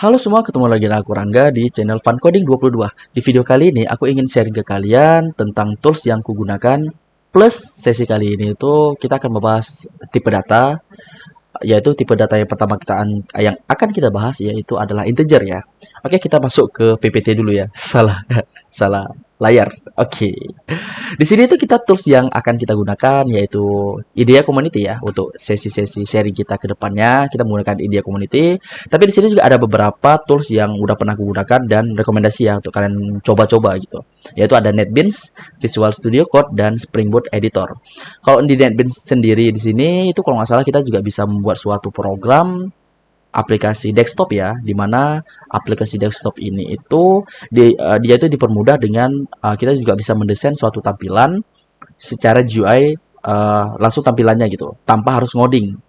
Halo semua, ketemu lagi dengan aku Rangga di channel Fun Coding 22. Di video kali ini aku ingin sharing ke kalian tentang tools yang kugunakan. Plus sesi kali ini itu kita akan membahas tipe data, yaitu tipe data yang pertama yang akan kita bahas yaitu adalah integer ya. Oke, kita masuk ke PPT dulu ya. Salah layar. Oke. Di sini tuh kita tools yang akan kita gunakan yaitu IDEA Community ya untuk sesi-sesi sharing kita ke depannya. Kita menggunakan IDEA Community. Tapi di sini juga ada beberapa tools yang udah pernah aku gunakan dan rekomendasi ya untuk kalian coba-coba gitu. Yaitu ada NetBeans, Visual Studio Code dan Spring Boot Editor. Kalau di NetBeans sendiri di sini itu kalau nggak salah kita juga bisa membuat suatu program aplikasi desktop ya, di mana aplikasi desktop ini itu dia itu dipermudah dengan kita juga bisa mendesain suatu tampilan secara GUI langsung tampilannya gitu, tanpa harus ngoding.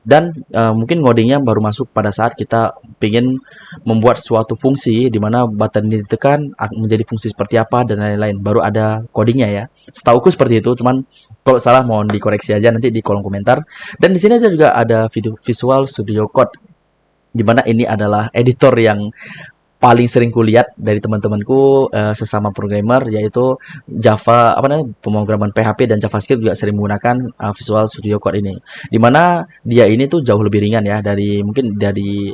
Dan mungkin ngodingnya baru masuk pada saat kita ingin membuat suatu fungsi di mana button ini ditekan menjadi fungsi seperti apa dan lain-lain. Baru ada codingnya ya. Setauku seperti itu, cuman kalau salah mohon dikoreksi aja nanti di kolom komentar. Dan di sini juga ada Visual Studio Code, di mana ini adalah editor yang paling sering kulihat dari teman-temanku sesama programmer, yaitu Java pemrograman PHP dan JavaScript juga sering menggunakan Visual Studio Code ini. Dimana dia ini tuh jauh lebih ringan ya mungkin dari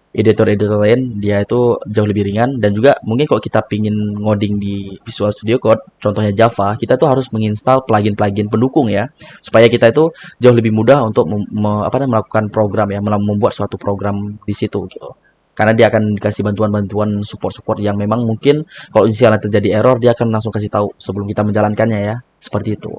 editor-editor lain, dia itu jauh lebih ringan. Dan juga mungkin kalau kita pingin ngoding di Visual Studio Code, contohnya Java, kita tuh harus menginstal plugin-plugin pendukung ya, supaya kita itu jauh lebih mudah untuk melakukan program ya, membuat suatu program di situ gitu. Karena dia akan dikasih bantuan-bantuan support-support yang memang mungkin kalau misalnya terjadi error, dia akan langsung kasih tahu sebelum kita menjalankannya ya. Seperti itu.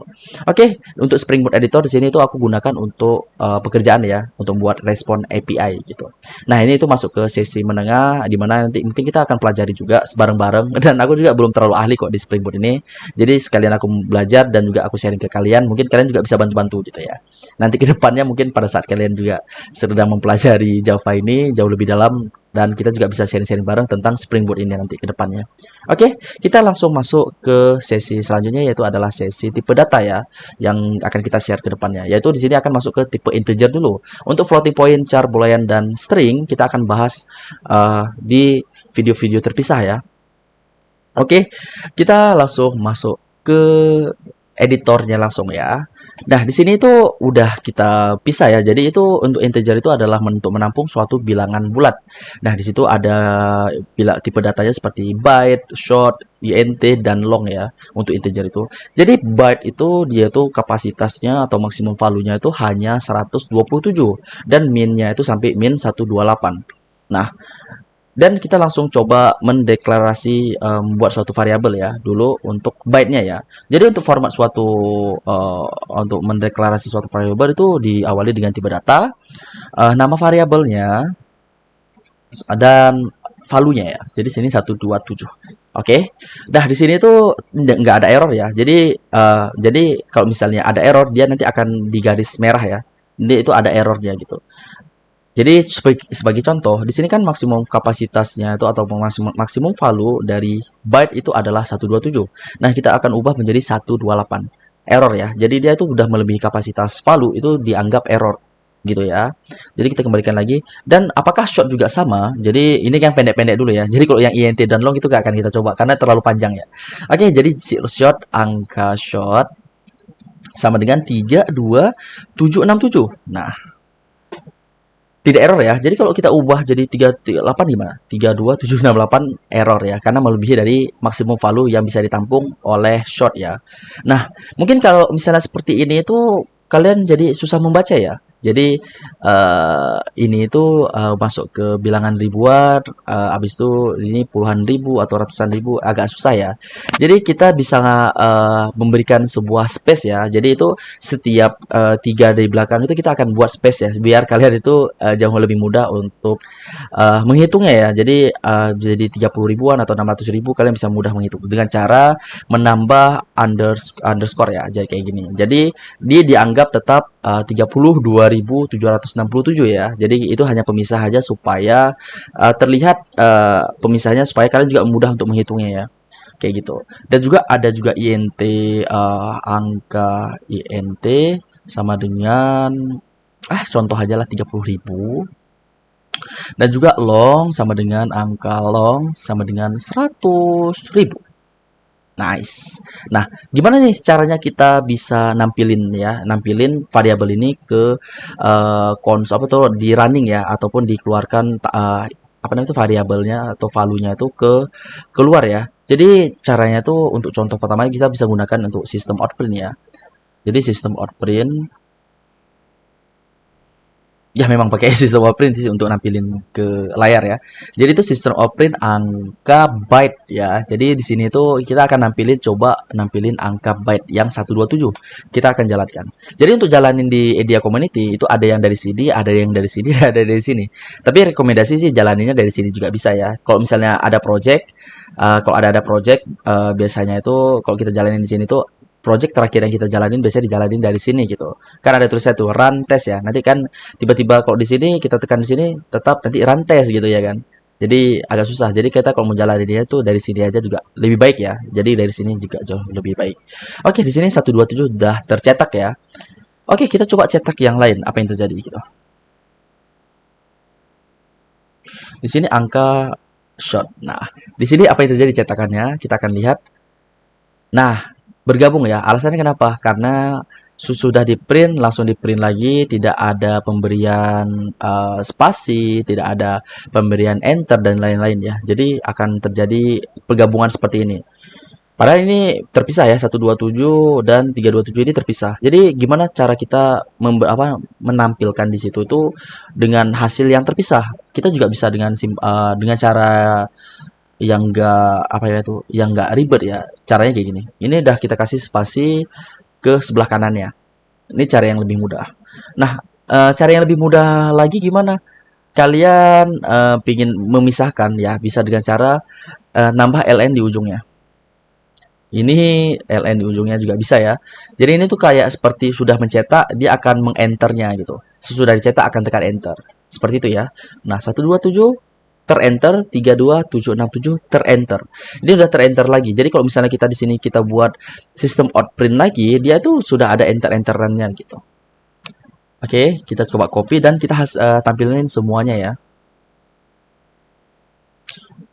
Oke, untuk Spring Boot Editor di sini itu aku gunakan untuk pekerjaan ya, untuk membuat respon API gitu. Nah, ini itu masuk ke sesi menengah di mana nanti mungkin kita akan pelajari juga bareng-bareng, dan aku juga belum terlalu ahli kok di Spring Boot ini. Jadi sekalian aku belajar dan juga aku sharing ke kalian, mungkin kalian juga bisa bantu-bantu gitu ya. Nanti ke depannya mungkin pada saat kalian juga sedang mempelajari Java ini jauh lebih dalam, dan kita juga bisa sharing-sharing bareng tentang Spring Boot ini nanti ke depannya. Oke, kita langsung masuk ke sesi selanjutnya, yaitu adalah sesi tipe data ya, yang akan kita share ke depannya. Yaitu di sini akan masuk ke tipe integer dulu. Untuk floating point, char, boolean, dan string kita akan bahas di video-video terpisah ya. Oke, kita langsung masuk ke editornya langsung ya. Nah, di sini itu udah kita pisah ya. Jadi itu untuk integer itu adalah untuk menampung suatu bilangan bulat. Nah, di situ ada tipe datanya seperti byte, short, int, dan long ya untuk integer itu. Jadi byte itu dia tuh kapasitasnya atau maksimum value-nya itu hanya 127 dan min-nya itu sampai min 128. Nah, dan kita langsung coba mendeklarasi membuat suatu variabel ya dulu untuk byte-nya ya. Jadi untuk format suatu untuk mendeklarasi suatu variabel itu diawali dengan tipe data, nama variabelnya dan value-nya ya. Jadi sini 127. Oke. Nah, di sini tuh nggak ada error ya. Jadi kalau misalnya ada error, dia nanti akan digaris merah ya. Ini itu ada errornya gitu. Jadi sebagai contoh, di sini kan maksimum kapasitasnya itu atau maksimum value dari byte itu adalah 127. Nah, kita akan ubah menjadi 128. Error ya. Jadi dia itu udah melebihi kapasitas value, itu dianggap error gitu ya. Jadi kita kembalikan lagi. Dan apakah short juga sama? Jadi ini yang pendek-pendek dulu ya. Jadi kalau yang int dan long itu gak akan kita coba karena terlalu panjang ya. Oke, jadi short, angka short sama dengan 32767. Nah, tidak error ya. Jadi kalau kita ubah jadi 38 gimana? 32768 error ya, karena melebihi dari maksimum value yang bisa ditampung oleh short ya. Nah, mungkin kalau misalnya seperti ini itu kalian jadi susah membaca ya. Jadi ini itu masuk ke bilangan ribuan, habis itu ini puluhan ribu atau ratusan ribu, agak susah ya. Jadi kita bisa memberikan sebuah space ya. Jadi itu setiap 3 dari belakang itu kita akan buat space ya, biar kalian itu jauh lebih mudah untuk menghitungnya ya. Jadi jadi 30 ribuan atau 600 ribu kalian bisa mudah menghitung dengan cara menambah underscore ya, jadi kayak gini. Jadi dia dianggap tetap 32.767 ya. Jadi itu hanya pemisah aja supaya terlihat pemisahnya, supaya kalian juga mudah untuk menghitungnya ya. Kayak gitu. Dan juga ada juga int, angka int sama dengan contoh aja lah 30.000. Dan juga long sama dengan angka long sama dengan 100.000. Nice. Nah, gimana nih caranya kita bisa nampilin variabel ini ke konsol apa tuh di running ya, ataupun dikeluarkan apa namanya itu variabelnya atau value-nya itu keluar ya. Jadi caranya tuh untuk contoh pertama kita bisa gunakan untuk sistem outprint ya. Jadi sistem outprint ya memang pakai sistem outprint sih untuk nampilin ke layar ya. Jadi itu sistem outprint angka byte ya. Jadi di sini tuh kita akan nampilin angka byte yang 127. Kita akan jalankan. Jadi untuk jalanin di Edia Community itu ada yang dari sini, ada yang dari sini, ada dari sini. Tapi rekomendasi sih jalaninnya dari sini juga bisa ya. Kalau misalnya ada project, kalau ada project biasanya itu kalau kita jalanin di sini tuh project terakhir yang kita jalanin biasanya dijalanin dari sini gitu. Kan ada tulisnya tuh run test ya. Nanti kan tiba-tiba kalau di sini kita tekan di sini tetap nanti run test gitu ya kan. Jadi agak susah. Jadi kita kalau mau jalaninnya tuh dari sini aja juga lebih baik ya. Jadi dari sini juga jauh lebih baik. Oke, di sini 127 sudah tercetak ya. Oke, kita coba cetak yang lain. Apa yang terjadi gitu. Di sini angka short. Nah, di sini apa yang terjadi cetakannya? Kita akan lihat. Nah, bergabung ya. Alasannya kenapa? Karena sudah di print langsung di print lagi, tidak ada pemberian spasi, tidak ada pemberian enter dan lain-lain ya. Jadi akan terjadi pergabungan seperti ini. Padahal ini terpisah ya, 127 dan 327 ini terpisah. Jadi gimana cara kita menampilkan di situ itu dengan hasil yang terpisah. Kita juga bisa dengan cara yang enggak apa ya itu, yang enggak ribet ya. Caranya kayak gini. Ini udah kita kasih spasi ke sebelah kanannya. Ini cara yang lebih mudah. Nah, cara yang lebih mudah lagi gimana? Kalian pingin memisahkan ya, bisa dengan cara nambah ln di ujungnya. Ini ln di ujungnya juga bisa ya. Jadi ini tuh kayak seperti sudah mencetak, dia akan mengenternya gitu. Sesudah dicetak akan tekan enter. Seperti itu ya. Nah, 127 terenter, 32767 terenter. Ini udah terenter lagi. Jadi kalau misalnya kita di sini kita buat sistem outprint lagi, dia itu sudah ada enter-enterannya gitu. Oke, kita coba copy dan kita tampilin semuanya ya.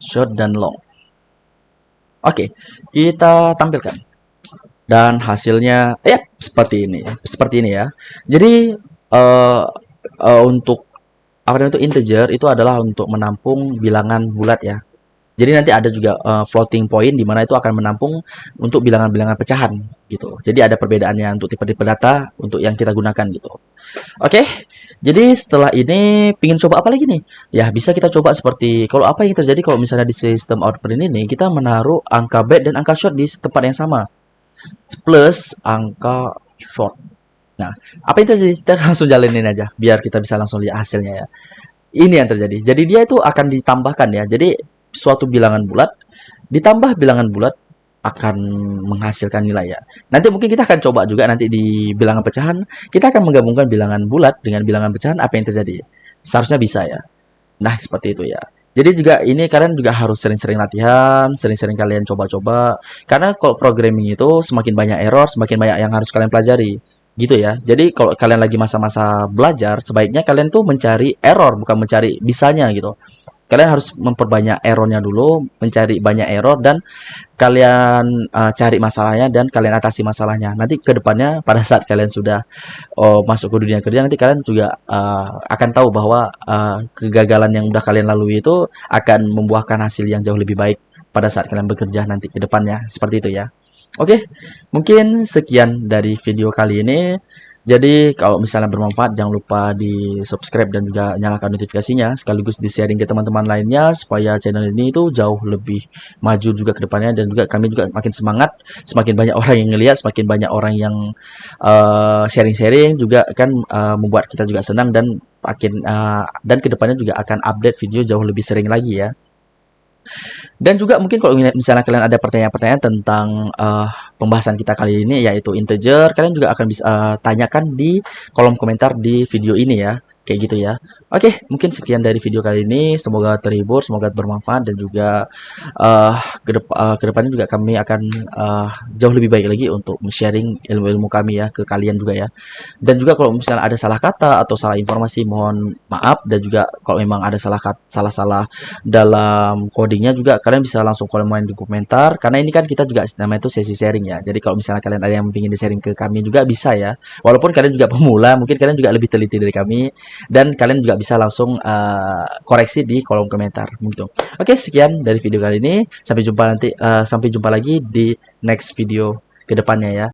Short dan long. Oke, kita tampilkan. Dan hasilnya ya seperti ini. Seperti ini ya. Jadi untuk apa namanya itu integer itu adalah untuk menampung bilangan bulat ya. Jadi nanti ada juga floating point di mana itu akan menampung untuk bilangan-bilangan pecahan gitu. Jadi ada perbedaannya untuk tipe-tipe data untuk yang kita gunakan gitu. Oke. Jadi setelah ini pingin coba apa lagi nih? Ya bisa kita coba seperti kalau apa yang terjadi kalau misalnya di sistem outprint ini kita menaruh angka byte dan angka short di tempat yang sama. Plus angka short. Nah, apa yang terjadi? Kita langsung jalanin aja biar kita bisa langsung lihat hasilnya ya. Ini yang terjadi. Jadi dia itu akan ditambahkan ya. Jadi suatu bilangan bulat ditambah bilangan bulat akan menghasilkan nilai ya. Nanti mungkin kita akan coba juga nanti di bilangan pecahan, kita akan menggabungkan bilangan bulat dengan bilangan pecahan, apa yang terjadi? Seharusnya bisa ya. Nah, seperti itu ya. Jadi juga ini kalian juga harus sering-sering latihan, sering-sering kalian coba-coba. Karena kalau programming itu semakin banyak error, semakin banyak yang harus kalian pelajari. Gitu ya. Jadi kalau kalian lagi masa-masa belajar, sebaiknya kalian tuh mencari error, bukan mencari bisanya gitu. Kalian harus memperbanyak errornya dulu, mencari banyak error dan kalian cari masalahnya dan kalian atasi masalahnya. Nanti ke depannya pada saat kalian sudah masuk ke dunia kerja nanti kalian juga akan tahu bahwa kegagalan yang udah kalian lalui itu akan membuahkan hasil yang jauh lebih baik pada saat kalian bekerja nanti ke depannya. Seperti itu ya. Oke, mungkin sekian dari video kali ini. Jadi kalau misalnya bermanfaat jangan lupa di subscribe dan juga nyalakan notifikasinya sekaligus di sharing ke teman-teman lainnya supaya channel ini itu jauh lebih maju juga ke depannya dan juga kami juga makin semangat, semakin banyak orang yang ngelihat, semakin banyak orang yang sharing-sharing juga kan membuat kita juga senang dan makin dan ke depannya juga akan update video jauh lebih sering lagi ya. Dan juga mungkin kalau misalnya kalian ada pertanyaan-pertanyaan tentang pembahasan kita kali ini yaitu integer, kalian juga akan bisa tanyakan di kolom komentar di video ini ya. Kayak gitu ya. Oke, mungkin sekian dari video kali ini. Semoga terhibur, semoga bermanfaat dan juga kedepannya juga kami akan jauh lebih baik lagi untuk sharing ilmu-ilmu kami ya ke kalian juga ya. Dan juga kalau misalnya ada salah kata atau salah informasi, mohon maaf. Dan juga kalau memang ada salah-salah dalam codingnya juga kalian bisa langsung komen di komentar. Karena ini kan kita juga namanya itu sesi sharing ya. Jadi kalau misalnya kalian ada yang ingin di-sharing ke kami juga bisa ya. Walaupun kalian juga pemula, mungkin kalian juga lebih teliti dari kami dan kalian juga bisa langsung koreksi di kolom komentar gitu. Oke, sekian dari video kali ini. Sampai jumpa lagi di next video kedepannya ya.